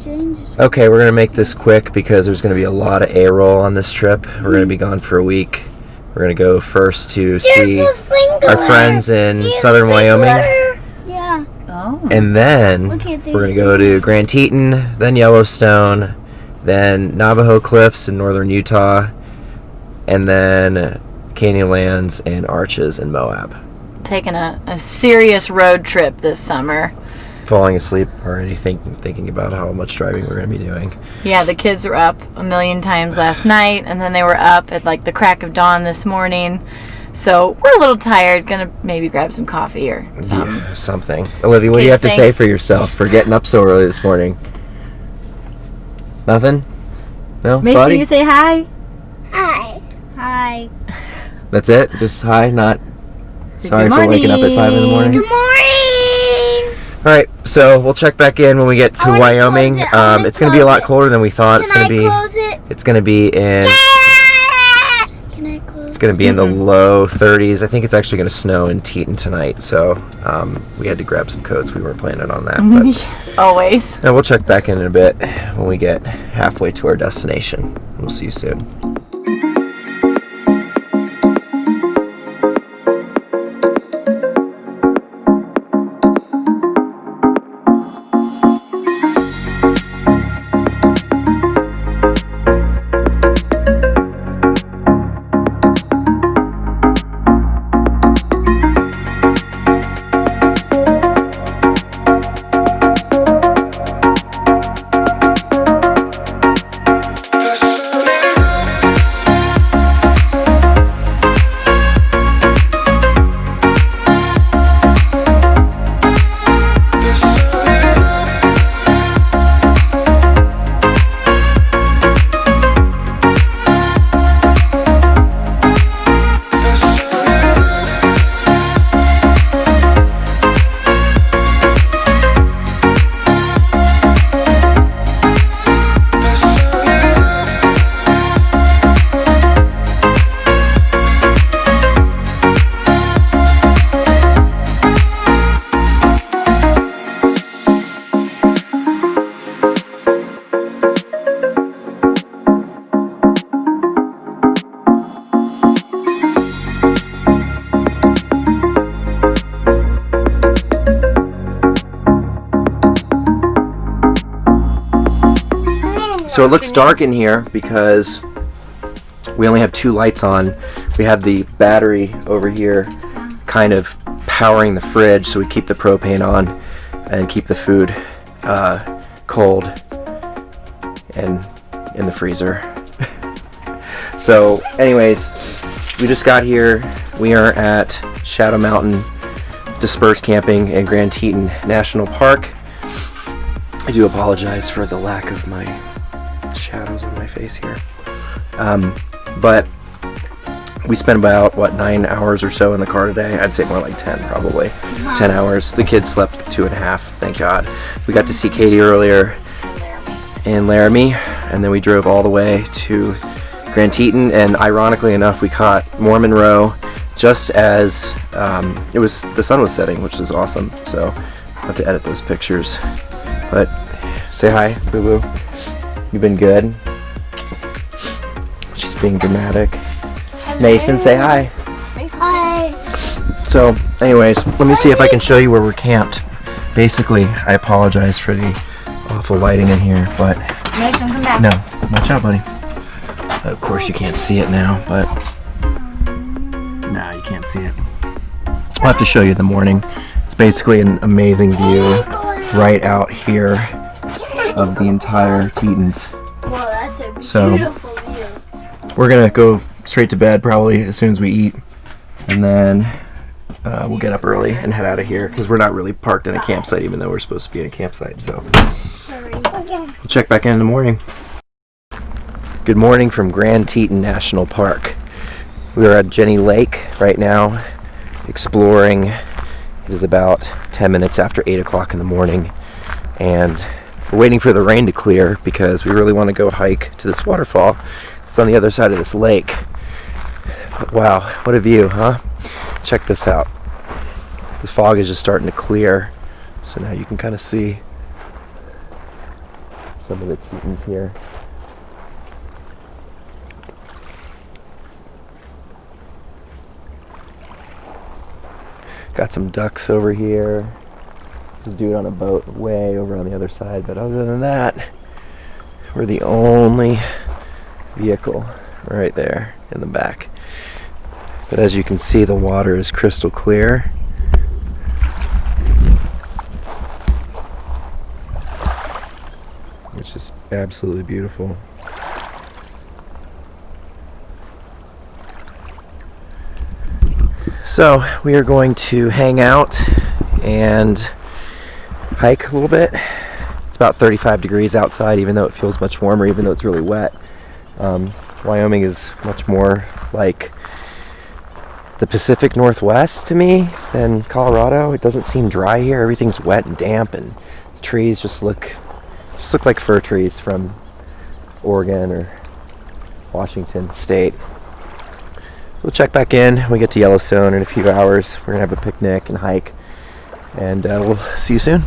Okay, we're going to make this quick because there's going to be a lot of A-roll on this trip. We're going to be gone for a week. We're going to go first to see our friends in southern Wyoming. Yeah. Oh. And then we're going to go to Grand Teton, then Yellowstone, then Navajo Cliffs in northern Utah, and then Canyonlands and Arches in Moab. Taking a serious road trip this summer. Falling asleep already thinking about how much driving we're going to be doing. Yeah, the kids were up a million times last night, and then they were up at like the crack of dawn this morning. So we're a little tired. Gonna maybe grab some coffee or something. Yeah, something. Olivia, what do you have to say for yourself for getting up so early this morning? Nothing? No? Mason, Buddy? you say hi? Hi. Hi. That's it? Just hi, not sorry Good for waking up at 5 in the morning? Good morning. Alright, so we'll check back in when we get to Wyoming. It's going to be a lot colder than we thought. It's going to be in It's going to be in the low 30s. I think it's actually going to snow in Teton tonight, so we had to grab some coats. We weren't planning on that. But Always. we'll check back in a bit when we get halfway to our destination. We'll see you soon. So it looks dark in here because we only have 2 lights on. We have the battery over here kind of powering the fridge, so we keep the propane on and keep the food cold and in the freezer. So anyways, we just got here. We are at Shadow Mountain Dispersed Camping in Grand Teton National Park. I do apologize for the lack of my shadows on my face here. But we spent about 9 hours or so in the car today. I'd say more like 10 probably. 10 hours. The kids slept 2.5, thank God. We got to see Katie earlier in Laramie, and then we drove all the way to Grand Teton, and ironically enough we caught Mormon Row just as the sun was setting, which was awesome. So I'll have to edit those pictures. But say hi, Boo Boo. You've been good. She's being dramatic. Hello. Mason, say hi. Mason, hi. So, anyways, let me see if I can show you where we're camped. Basically, I apologize for the awful lighting in here, but Mason, come back. no, watch out, buddy. Of course, you can't see it now, but no, you can't see it. I'll have to show you in the morning. It's basically an amazing view right out here of the entire Tetons. Well, that's a beautiful view. We're gonna go straight to bed probably as soon as we eat, and then we'll get up early and head out of here because we're not really parked in a campsite, even though we're supposed to be in a campsite. So we'll check back in the morning. Good morning from Grand Teton National Park. We are at Jenny Lake right now, exploring. It is about 10 minutes after 8 o'clock in the morning, and we're waiting for the rain to clear because we really want to go hike to this waterfall. It's on the other side of this lake. But wow, what a view, huh? Check this out. The fog is just starting to clear, so now you can kind of see. some of the Tetons here. Got some ducks over here. There's a dude on a boat way over on the other side, but other than that, we're the only vehicle right there in the back. But as you can see, the water is crystal clear. It's just absolutely beautiful. So we are going to hang out and hike a little bit. It's about 35 degrees outside, even though it feels much warmer, even though it's really wet. Wyoming is much more like the Pacific Northwest to me than Colorado. It doesn't seem dry here. Everything's wet and damp, and the trees just look like fir trees from Oregon or Washington State. We'll check back in when we get to Yellowstone in a few hours. We're gonna have a picnic and hike, and we'll see you soon.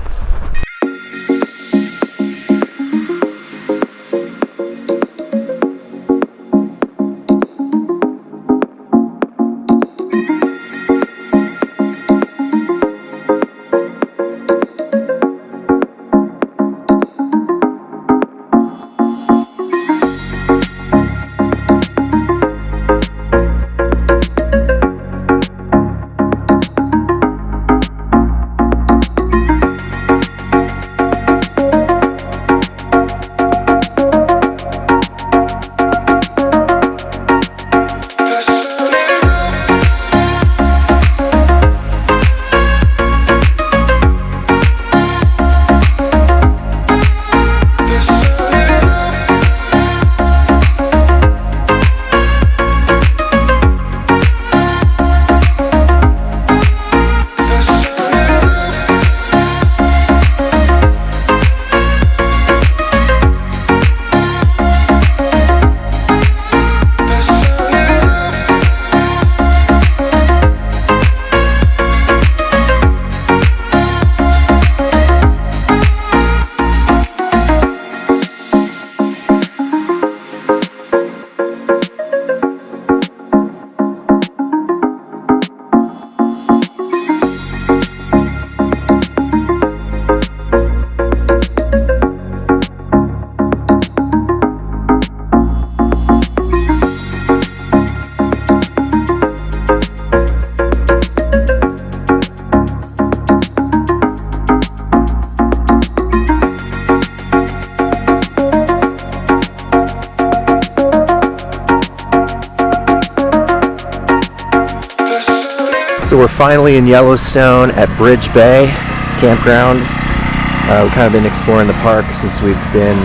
So we're finally in Yellowstone at Bridge Bay Campground. We've kind of been exploring the park since we've been,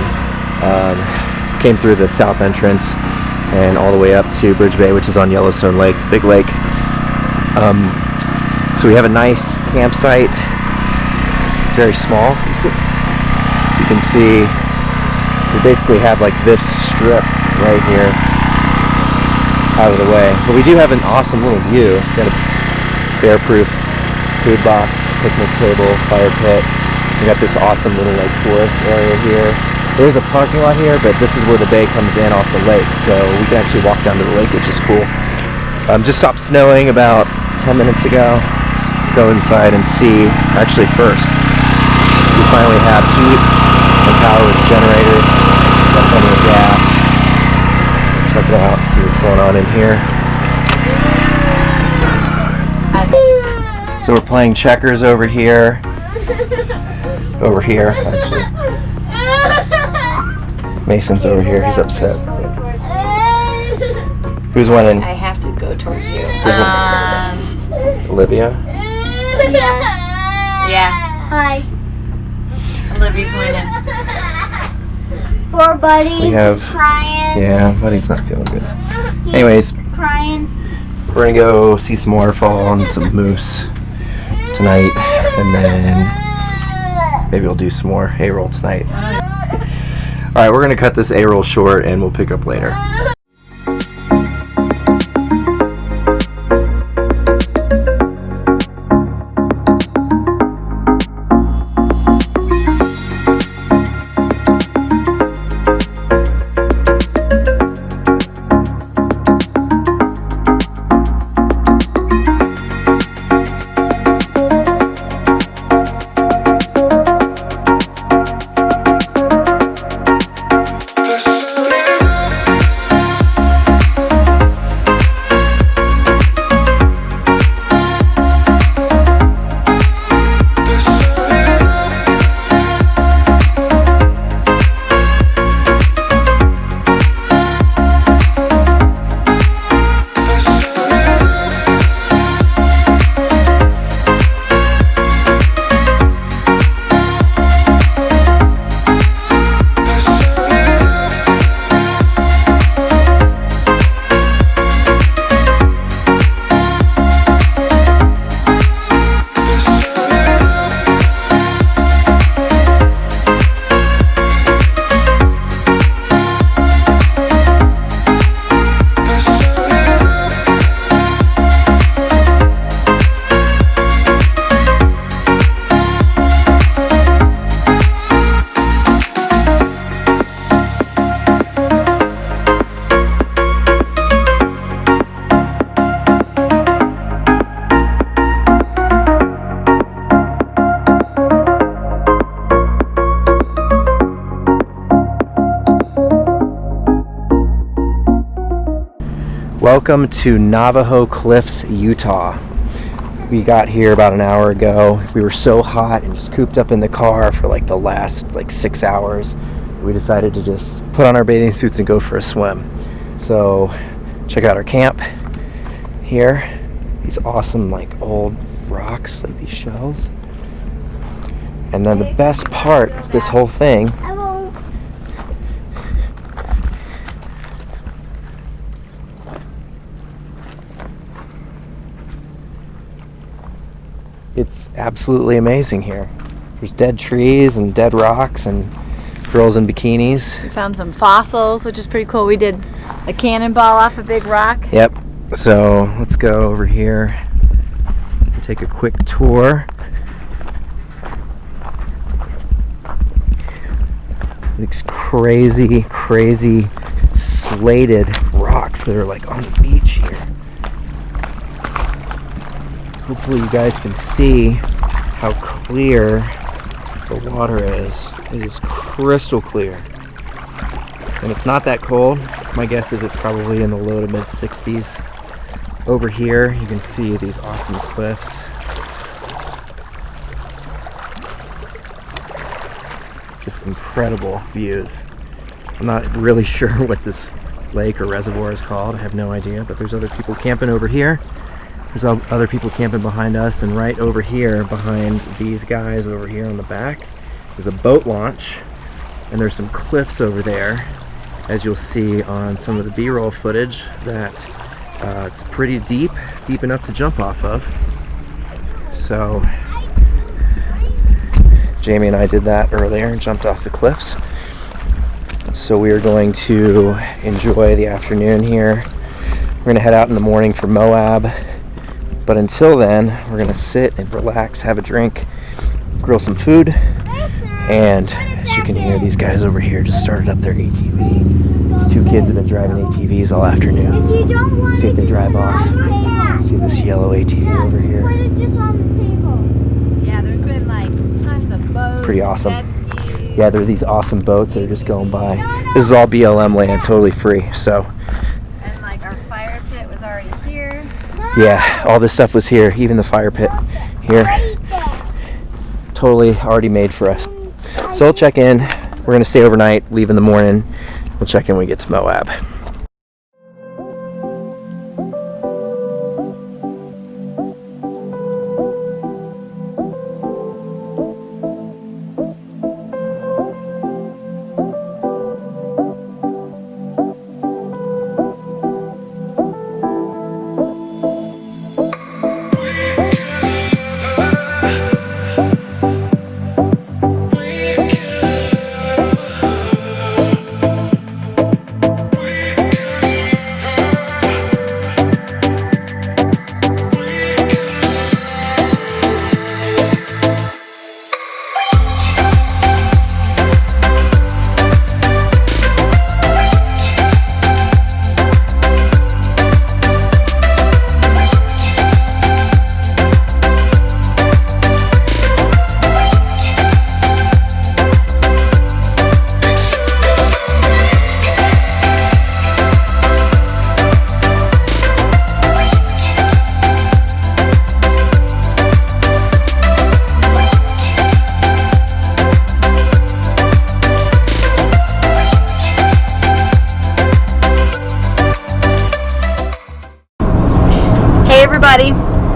came through the south entrance and all the way up to Bridge Bay, which is on Yellowstone Lake, big lake. So we have a nice campsite. It's very small. You can see we basically have like this strip right here out of the way. But we do have an awesome little view. Got a bear-proof food box, picnic table, fire pit. We got this awesome little like forest area here. There's a parking lot here, but this is where the bay comes in off the lake, so we can actually walk down to the lake, which is cool. Just stopped snowing about 10 minutes ago. Let's go inside and see. Actually, first, we finally have heat and power with generators. Got plenty of gas. Check it out. See what's going on in here. So we're playing checkers over here. Over here, actually. Mason's over here. He's upset. Who's winning? I have to go towards you. Olivia? Yeah. Hi. Olivia's winning. Poor Buddy. We have. Crying. Yeah, Buddy's not feeling good. Anyways, Crying. we're gonna go see some waterfall and some moose tonight, and then maybe we'll do some more A-roll tonight. Alright, we're gonna cut this A-roll short and we'll pick up later. Welcome to Navajo Cliffs, Utah. We got here about an hour ago. We were so hot and just cooped up in the car for like the last 6 hours. We decided to just put on our bathing suits and go for a swim. So check out our camp here. These awesome like old rocks, like these shells. And then the best part of this whole thing it's absolutely amazing here. There's dead trees and dead rocks and girls in bikinis. We found some fossils, which is pretty cool. We did a cannonball off a big rock. Yep. So let's go over here and take a quick tour. These crazy slated rocks that are like on the beach here. Hopefully you guys can see how clear the water is. It is crystal clear. And it's not that cold. My guess is it's probably in the low to mid 60s. Over here you can see these awesome cliffs. Just incredible views. I'm not really sure what this lake or reservoir is called. I have no idea, but there's other people camping over here. There's other people camping behind us, and right over here behind these guys over here on the back is a boat launch, and there's some cliffs over there, as you'll see on some of the B-roll footage, that it's pretty deep enough to jump off of. So Jamie and I did that earlier and jumped off the cliffs. So we are going to enjoy the afternoon here. We're going to head out in the morning for Moab. But until then, we're going to sit and relax, have a drink, grill some food. And as you can hear, these guys over here just started up their ATV. These two kids have been driving ATVs all afternoon. So see if they drive off. See this yellow ATV over here. Yeah, there's been like tons of boats. Pretty awesome. Yeah, there are these awesome boats that are just going by. This is all BLM land, totally free. So And like our fire pit was already here. yeah, all this stuff was here, even the fire pit here. Totally already made for us. So we'll check in. We're going to stay overnight, leave in the morning. We'll check in when we get to Moab.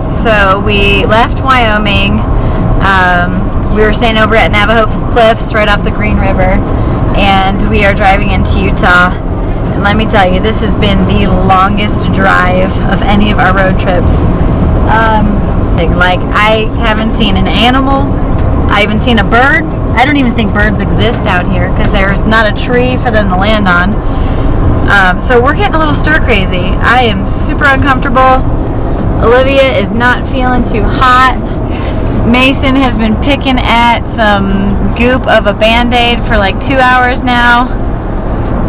So we left Wyoming. We were staying over at Navajo Cliffs right off the Green River, and we are driving into Utah. And let me tell you, this has been the longest drive of any of our road trips. Like, I haven't seen an animal. I haven't seen a bird. I don't even think birds exist out here because there's not a tree for them to land on. So we're getting a little stir crazy. I am super uncomfortable. Olivia is not feeling too hot. Mason has been picking at some goop of a Band-Aid for like 2 hours now,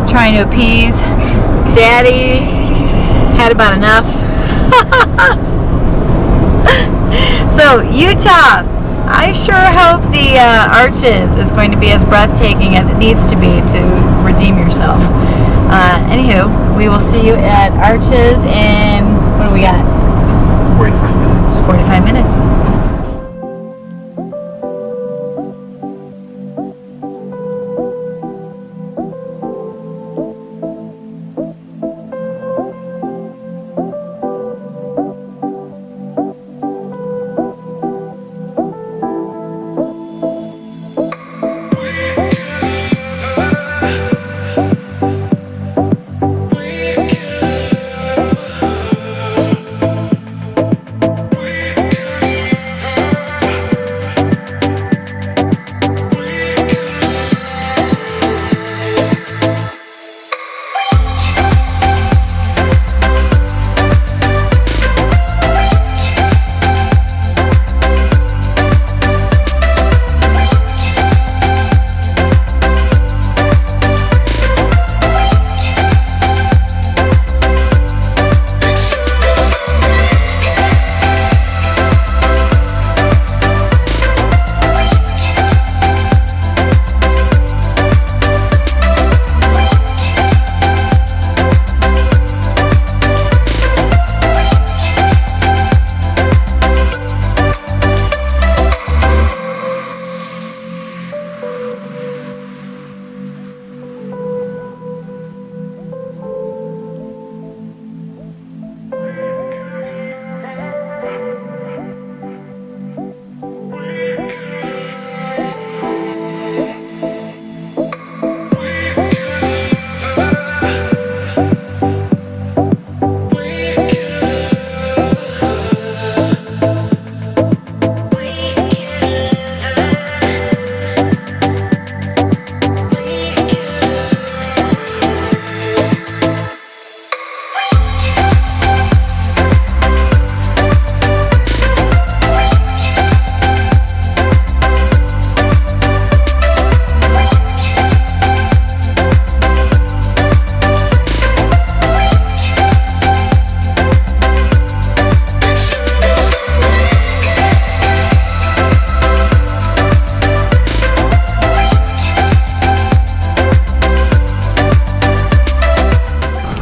trying to appease. Daddy had about enough. So Utah, I sure hope the Arches is going to be as breathtaking as it needs to be to redeem yourself. Anywho, we will see you at Arches in, what do we got? 45 minutes. 45 minutes.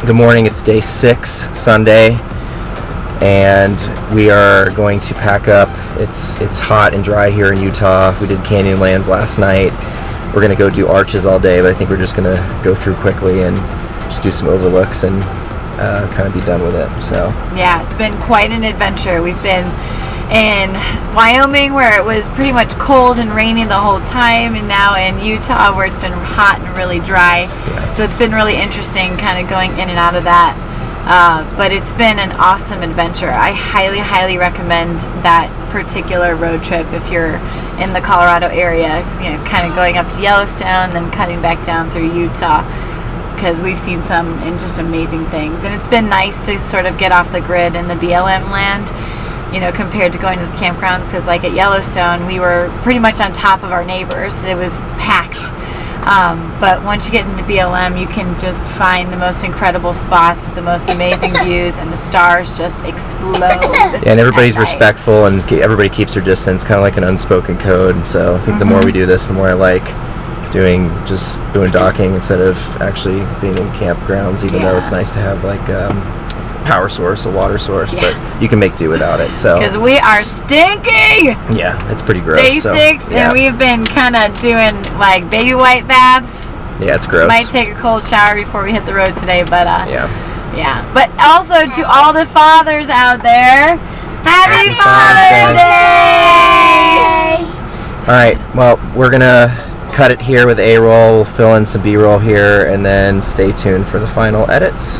Good morning, it's day 6, Sunday, and we are going to pack up. It's hot and dry here in Utah. We did Canyonlands last night. We're going to go do Arches all day, but I think we're just going to go through quickly and just do some overlooks and kind of be done with it. So yeah, it's been quite an adventure. We've been in Wyoming where it was pretty much cold and rainy the whole time, and now in Utah where it's been hot and really dry. yeah. So it's been really interesting kind of going in and out of that. But it's been an awesome adventure. I highly, highly recommend that particular road trip if you're in the Colorado area, you know, kind of going up to Yellowstone, then cutting back down through Utah, because we've seen some and just amazing things. And it's been nice to sort of get off the grid in the BLM land, you know, compared to going to the campgrounds, because like at Yellowstone, we were pretty much on top of our neighbors. It was packed. But once you get into BLM, you can just find the most incredible spots, the most amazing views, and the stars just explode. Yeah, and everybody's respectful, and everybody keeps their distance, kind of like an unspoken code. So I think the more we do this, the more I like doing docking instead of actually being in campgrounds, even though it's nice to have like power source, a water source, but you can make do without it. So because we are stinking. Yeah, it's pretty gross. Day 6, and we've been kind of doing like baby white baths. Yeah, it's gross. Might take a cold shower before we hit the road today, but yeah. But also to all the fathers out there, happy Father's Day! All right, well, we're gonna cut it here with A-roll. We'll fill in some B-roll here, and then stay tuned for the final edits.